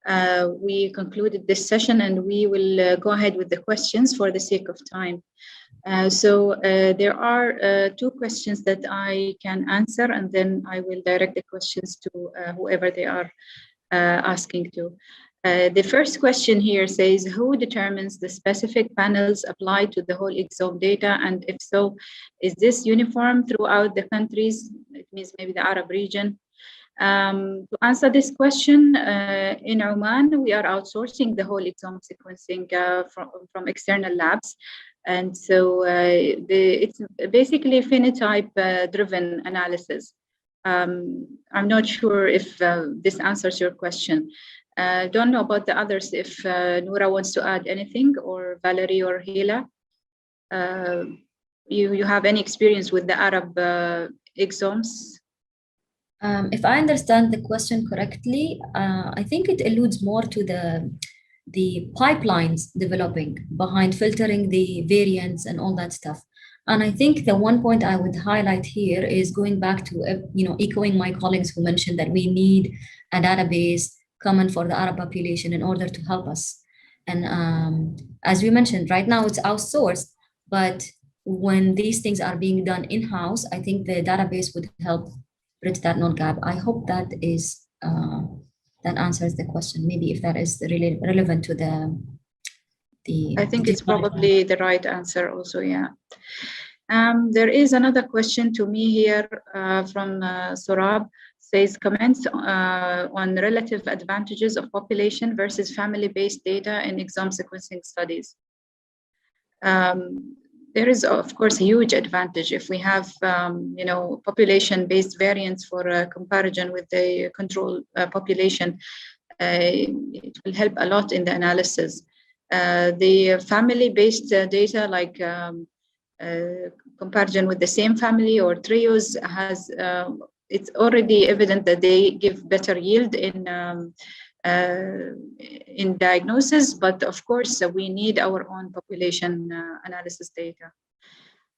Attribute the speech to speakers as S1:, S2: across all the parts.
S1: we concluded this session, and we will go ahead with the questions for the sake of time. So there are two questions that I can answer, and then I will direct the questions to whoever they are asking to. The first question here says, who determines the specific panels applied to the whole exome data? And if so, is this uniform throughout the countries? It means maybe the Arab region. To answer this question, in Oman, we are outsourcing the whole exome sequencing from external labs. And so it's basically phenotype-driven analysis. I'm not sure if this answers your question. Don't know about the others, if Noura wants to add anything, or Valerie or Hila. You have any experience with the Arab exomes?
S2: If I understand the question correctly, I think it alludes more to the pipelines developing behind filtering the variants and all that stuff. And I think the one point I would highlight here is going back to, echoing my colleagues who mentioned that we need a database common for the Arab population in order to help us. And as we mentioned, right now it's outsourced, but when these things are being done in-house, I think the database would help bridge that knowledge gap. I hope that is that answers the question. Maybe if that is really relevant to the
S1: I think it's probably the right answer also, yeah. There is another question to me here from Sorab. Says, comments on relative advantages of population versus family-based data in exome sequencing studies. There is, of course, a huge advantage if we have, population-based variants for comparison with the control population. It will help a lot in the analysis. The family-based data, like comparison with the same family or trios, has it's already evident that they give better yield in diagnosis, but of course we need our own population analysis data.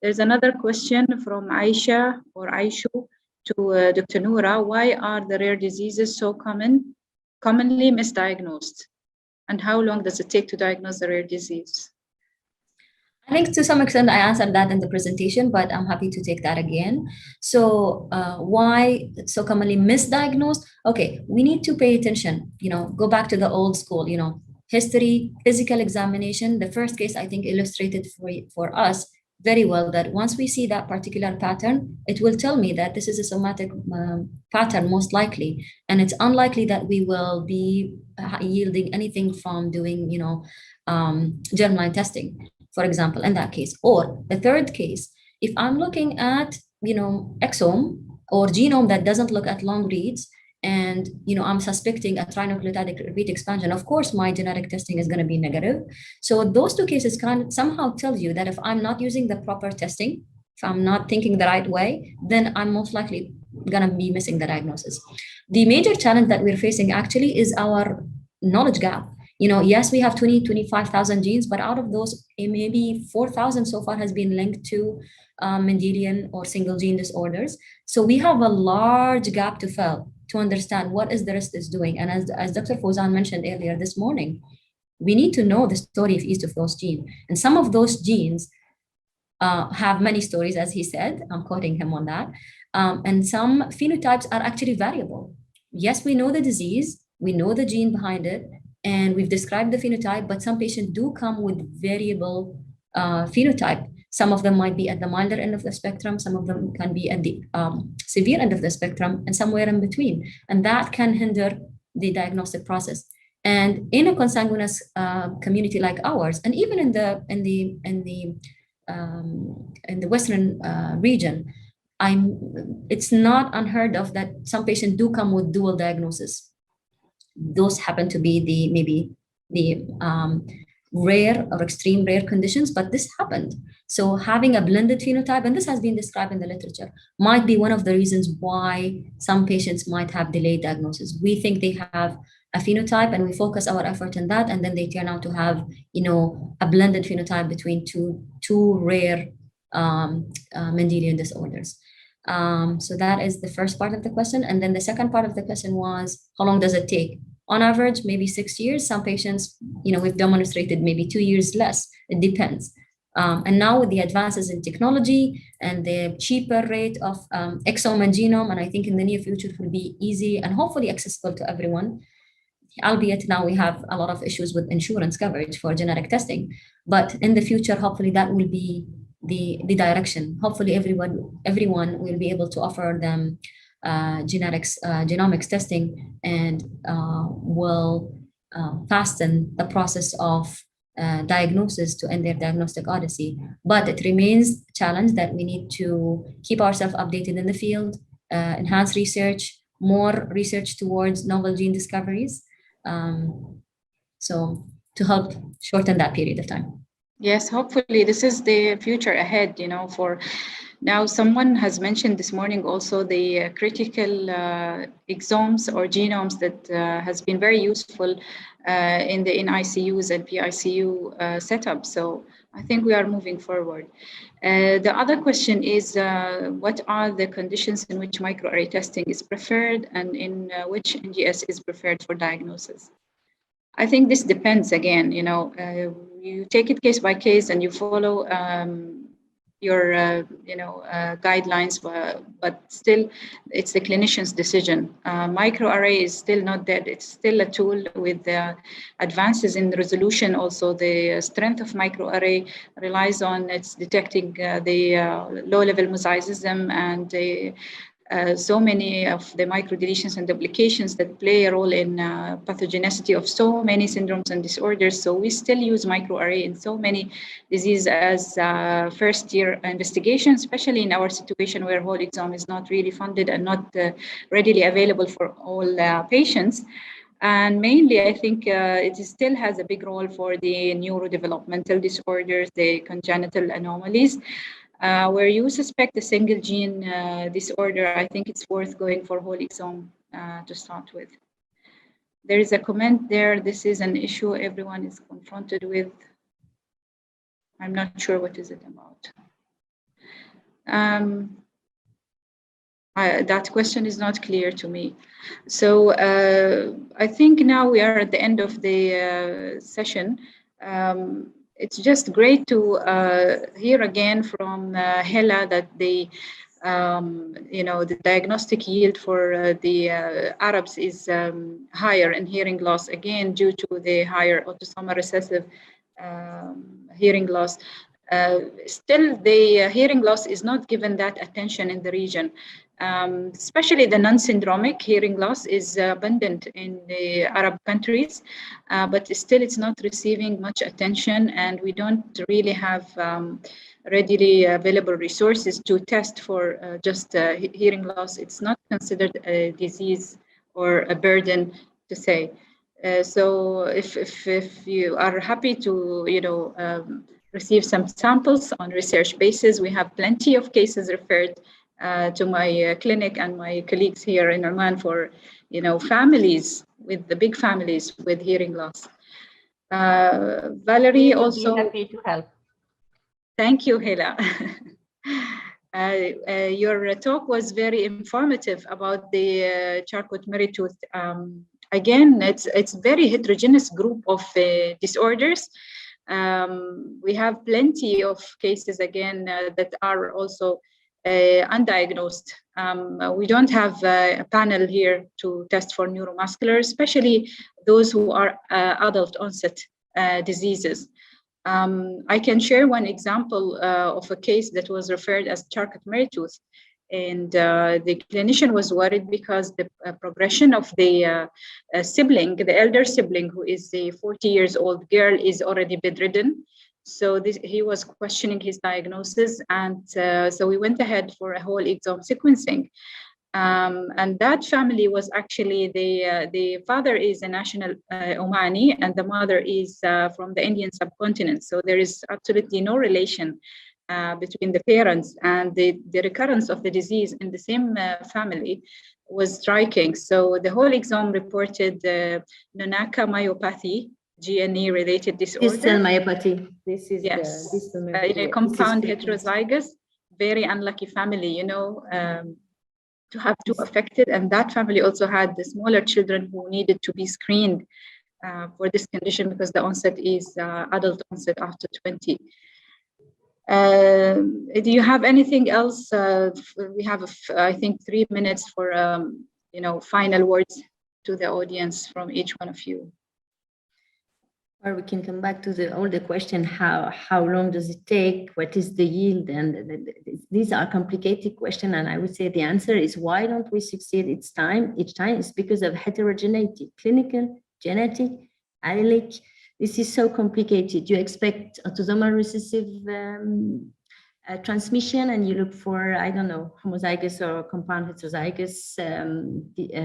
S1: There's another question from Aisha or Aishu to Dr. Noura. Why are the rare diseases so commonly misdiagnosed? And how long does it take to diagnose a rare disease?
S2: I think to some extent I answered that in the presentation, but I'm happy to take that again. So why so commonly misdiagnosed? Okay, we need to pay attention, go back to the old school, history, physical examination. The first case I think illustrated for us very well that once we see that particular pattern, it will tell me that this is a somatic pattern most likely, and it's unlikely that we will be yielding anything from doing, germline testing, for example, in that case. Or the third case, if I'm looking at, exome or genome that doesn't look at long reads, and I'm suspecting a trinucleotide repeat expansion, of course my genetic testing is going to be negative. So those two cases can somehow tell you that if I'm not using the proper testing, if I'm not thinking the right way, then I'm most likely going to be missing the diagnosis. The major challenge that we're facing actually is our knowledge gap. Yes, we have 25,000 genes, but out of those, maybe 4,000 so far has been linked to Mendelian or single gene disorders. So we have a large gap to fill to understand what is the rest is doing. And as Dr. Fawzan mentioned earlier this morning, we need to know the story of each of those genes. And some of those genes have many stories, as he said. I'm quoting him on that. And some phenotypes are actually variable. Yes, we know the disease, we know the gene behind it, and we've described the phenotype, but some patients do come with variable phenotype. Some of them might be at the milder end of the spectrum, some of them can be at the severe end of the spectrum, and somewhere in between. And that can hinder the diagnostic process. And in a consanguineous community like ours, and even in the Western region, it's not unheard of that some patients do come with dual diagnosis. Those happen to be maybe the rare or extreme rare conditions, but this happened. So having a blended phenotype, and this has been described in the literature, might be one of the reasons why some patients might have delayed diagnosis. We think they have a phenotype and we focus our effort on that, and then they turn out to have, a blended phenotype between two rare Mendelian disorders. So that is the first part of the question. And then the second part of the question was, how long does it take On average, maybe 6 years. Some patients, we've demonstrated maybe 2 years less. It depends. And now with the advances in technology and the cheaper rate of exome and genome, and I think in the near future it will be easy and hopefully accessible to everyone, albeit now we have a lot of issues with insurance coverage for genetic testing. But in the future, hopefully that will be the direction. Hopefully everyone will be able to offer them genomics testing, and will fasten the process of diagnosis to end their diagnostic odyssey. But it remains a challenge that we need to keep ourselves updated in the field, enhance research, more research towards novel gene discoveries. So to help shorten that period of time.
S1: Yes, hopefully this is the future ahead, for now. Someone has mentioned this morning also the critical exomes or genomes that has been very useful in the ICUs and PICU setup. So I think we are moving forward. The other question is, what are the conditions in which microarray testing is preferred, and in which NGS is preferred for diagnosis? I think this depends again, you take it case by case and you follow your, guidelines, but still it's the clinician's decision. Microarray is still not dead. It's still a tool with advances in resolution. Also, the strength of microarray relies on its detecting the low-level mosaicism and so many of the microdeletions and duplications that play a role in pathogenicity of so many syndromes and disorders. So we still use microarray in so many diseases as first-year investigation, especially in our situation where whole exome is not really funded and not readily available for all patients. And mainly, I think it still has a big role for the neurodevelopmental disorders, the congenital anomalies. Where you suspect a single gene disorder, I think it's worth going for whole exome to start with. There is a comment there. This is an issue everyone is confronted with. I'm not sure what is it about. That question is not clear to me. So I think now we are at the end of the session. It's just great to hear again from Hela that the diagnostic yield for the Arabs is higher in hearing loss, again due to the higher autosomal recessive hearing loss. Still, the hearing loss is not given that attention in the region. Especially the non-syndromic hearing loss is abundant in the Arab countries, but still it's not receiving much attention, and we don't really have readily available resources to test for just hearing loss. It's not considered a disease or a burden to say. So if you are happy to receive some samples on research basis, we have plenty of cases referred to my clinic and my colleagues here in Oman for, families with the big families with hearing loss. Valerie also.
S3: Happy to help.
S1: Thank you, Hela. Your talk was very informative about the Charcot-Marie tooth. Again, it's very heterogeneous group of disorders. We have plenty of cases again that are also undiagnosed. We don't have a panel here to test for neuromuscular, especially those who are adult onset diseases. I can share one example of a case that was referred as Charcot-Marie tooth. And the clinician was worried because the progression of the sibling, the elder sibling, who is a 40-year-old girl, is already bedridden. So he was questioning his diagnosis, and so we went ahead for a whole exome sequencing. And that family was actually, the father is a national Omani, and the mother is from the Indian subcontinent. So there is absolutely no relation between the parents, and the recurrence of the disease in the same family was striking. So the whole exome reported Nonaka myopathy, GNE related disorder.
S3: Distal myopathy.
S1: This is a compound heterozygous, very unlucky family, to have two affected, and that family also had the smaller children who needed to be screened for this condition because the onset is adult onset after 20. Do you have anything else? We have, I think, 3 minutes for final words to the audience from each one of you.
S3: Or we can come back to the older question: how long does it take? What is the yield? And these are complicated questions. And I would say the answer is, why don't we succeed each time? It's because of heterogeneity, clinical, genetic, allelic. This is so complicated. You expect autosomal recessive transmission, and you look for, I don't know, homozygous or compound heterozygous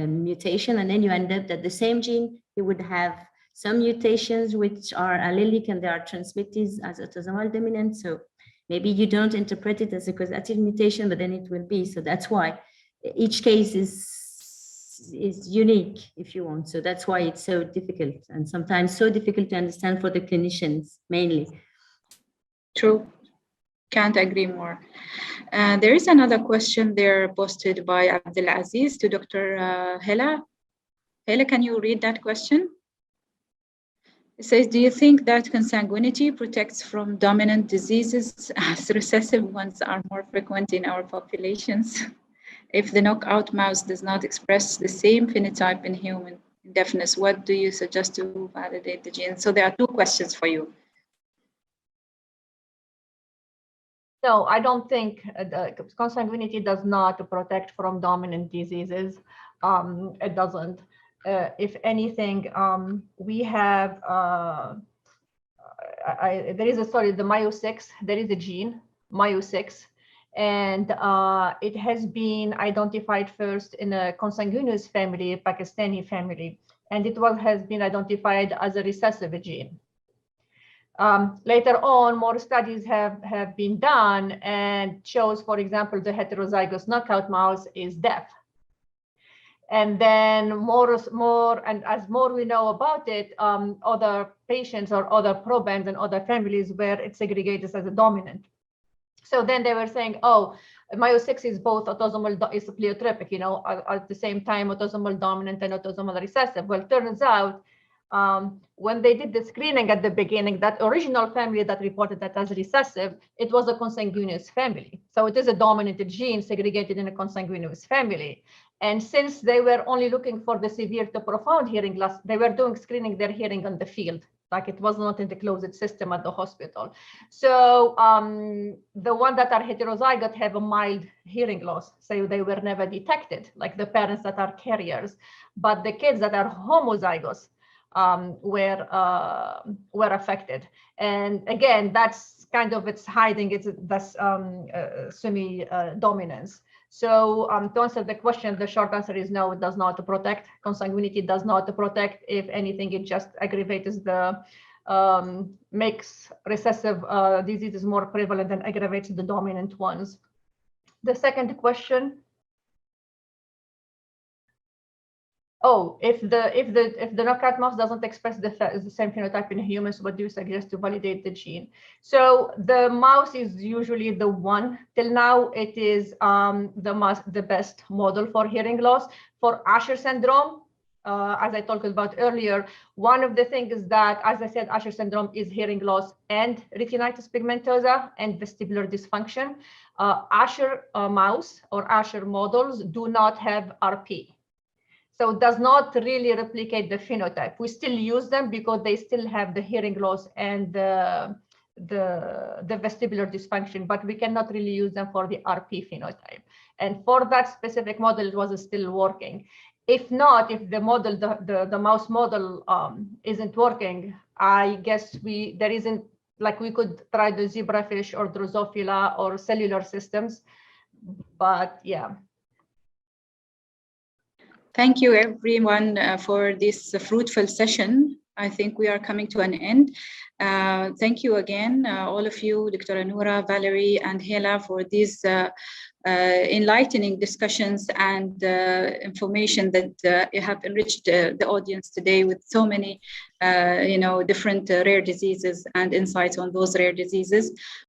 S3: mutation, and then you end up that the same gene, you would have some mutations which are allelic and they are transmitted as autosomal dominant. So maybe you don't interpret it as a causative mutation, but then it will be. So that's why each case is unique, if you want. So that's why it's so difficult, and sometimes so difficult to understand for the clinicians mainly.
S1: True. Can't agree more. There is another question there posted by Abdulaziz to Dr. Hela. Hela, can you read that question? It says, do you think that consanguinity protects from dominant diseases as recessive ones are more frequent in our populations? If the knockout mouse does not express the same phenotype in human deafness, what do you suggest to validate the gene? So there are two questions for you.
S4: No, I don't think consanguinity does not protect from dominant diseases. It doesn't. If anything, we have, there is a study, the Myo6, there is a gene, Myo6, and it has been identified first in a consanguineous family, Pakistani family, and it has been identified as a recessive gene. Later on, more studies have been done and shows, for example, the heterozygous knockout mouse is deaf. And then more, and as more we know about it, other patients or other probands and other families where it's segregated as a dominant. So then they were saying, oh, Myo6 is both autosomal, is pleiotropic, at the same time, autosomal dominant and autosomal recessive. Well, turns out when they did the screening at the beginning, that original family that reported that as recessive, it was a consanguineous family. So it is a dominant gene segregated in a consanguineous family. And since they were only looking for the severe to profound hearing loss, they were doing screening their hearing on the field, like it was not in the closed system at the hospital. So the ones that are heterozygote have a mild hearing loss, so they were never detected, like the parents that are carriers. But the kids that are homozygous were affected. And again, that's kind of, it's hiding, it's this semi-dominance. So to answer the question, the short answer is no, it does not protect. Consanguinity does not protect. If anything, it just aggravates the, makes recessive diseases more prevalent and aggravates the dominant ones. The second question. Oh, if the knockout mouse doesn't express the same phenotype in humans, what do you suggest to validate the gene? So the mouse is usually the one. Till now, it is the best model for hearing loss. For Usher syndrome, as I talked about earlier, one of the things is that, as I said, Usher syndrome is hearing loss and retinitis pigmentosa and vestibular dysfunction. Usher mouse or Usher models do not have RP. So it does not really replicate the phenotype. We still use them because they still have the hearing loss and the vestibular dysfunction, but we cannot really use them for the RP phenotype. And for that specific model, it was still working. If not, if the model, the mouse model isn't working, I guess there isn't, like we could try the zebrafish or Drosophila or cellular systems, but yeah.
S1: Thank you, everyone, for this fruitful session. I think we are coming to an end. Thank you again, all of you, Dr. Anura, Valerie, and Hela, for these enlightening discussions and information that you have enriched the audience today with so many, different rare diseases and insights on those rare diseases.